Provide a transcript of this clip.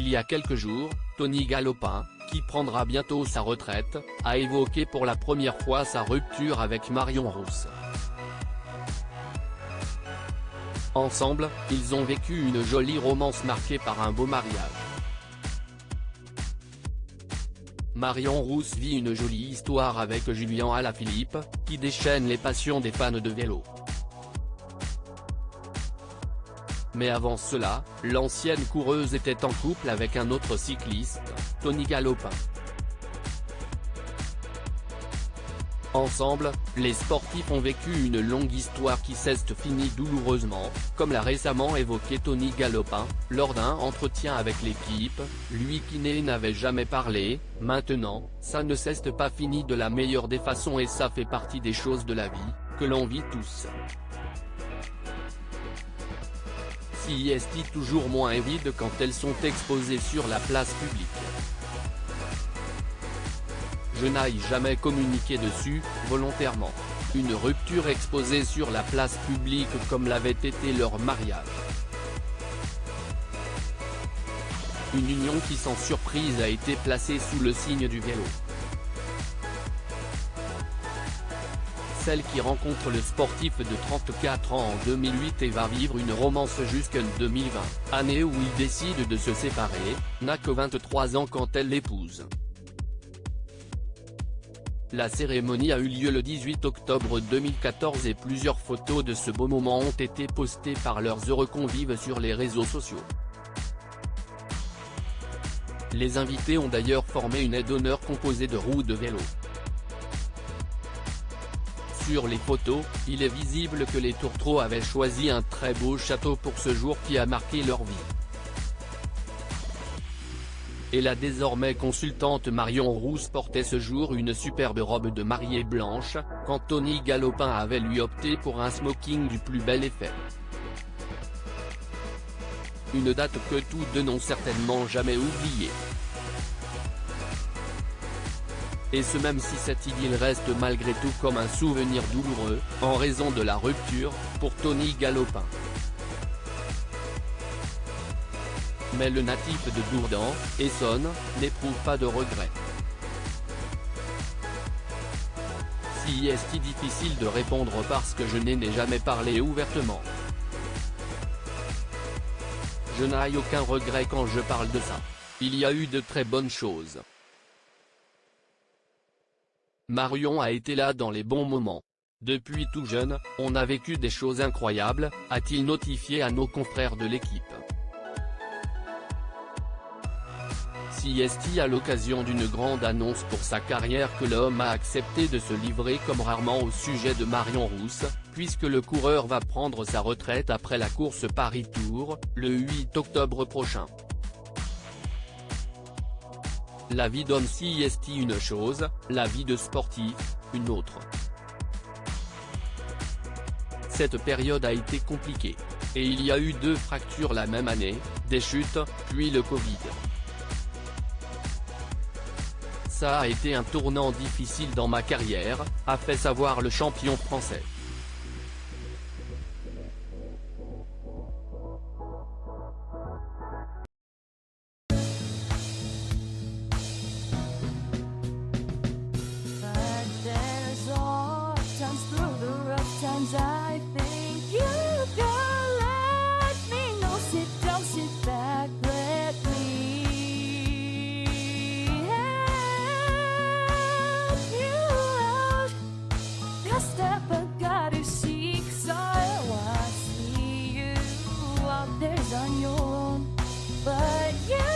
Il y a quelques jours, Tony Galopin, qui prendra bientôt sa retraite, a évoqué pour la première fois sa rupture avec Marion Rousse. Ensemble, ils ont vécu une jolie romance marquée par un beau mariage. Marion Rousse vit une jolie histoire avec Julien Alaphilippe, qui déchaîne les passions des fans de vélo. Mais avant cela, l'ancienne coureuse était en couple avec un autre cycliste, Tony Galopin. Ensemble, les sportifs ont vécu une longue histoire qui s'est finie douloureusement, comme l'a récemment évoqué Tony Galopin, lors d'un entretien avec l'équipe, lui qui n'avait jamais parlé. Maintenant, ça ne s'est pas fini de la meilleure des façons et ça fait partie des choses de la vie, que l'on vit tous. Si est toujours moins évide quand elles sont exposées sur la place publique. Je n'ai jamais communiqué dessus, volontairement. Une rupture exposée sur la place publique comme l'avait été leur mariage. Une union qui sans surprise a été placée sous le signe du vélo. Celle qui rencontre le sportif de 34 ans en 2008 et va vivre une romance jusqu'en 2020, année où il décide de se séparer, n'a que 23 ans quand elle l'épouse. La cérémonie a eu lieu le 18 octobre 2014 et plusieurs photos de ce beau moment ont été postées par leurs heureux convives sur les réseaux sociaux. Les invités ont d'ailleurs formé une aide d'honneur composée de roues de vélo. Sur les photos, il est visible que les tourtereaux avaient choisi un très beau château pour ce jour qui a marqué leur vie. Et la désormais consultante Marion Rousse portait ce jour une superbe robe de mariée blanche, quand Tony Galopin avait lui opté pour un smoking du plus bel effet. Une date que tous deux n'ont certainement jamais oubliée. Et ce même si cette idylle reste malgré tout comme un souvenir douloureux, en raison de la rupture, pour Tony Galopin. Mais le natif de Dourdan, Essonne, n'éprouve pas de regrets. Si est difficile de répondre parce que je n'ai jamais parlé ouvertement. Je n'ai aucun regret quand je parle de ça. Il y a eu de très bonnes choses. Marion a été là dans les bons moments. Depuis tout jeune, on a vécu des choses incroyables, a-t-il notifié à nos confrères de l'équipe. Si est à l'occasion d'une grande annonce pour sa carrière que l'homme a accepté de se livrer comme rarement au sujet de Marion Rousse, puisque le coureur va prendre sa retraite après la course Paris Tour, le 8 octobre prochain. La vie d'homme si est une chose, la vie de sportif, une autre. Cette période a été compliquée. Et il y a eu 2 fractures la même année, des chutes, puis le Covid. Ça a été un tournant difficile dans ma carrière, a fait savoir le champion français. I think you can let me know. Sit down, sit back, let me help you out. The step I gotta seek, so I see you out there's on your own, but you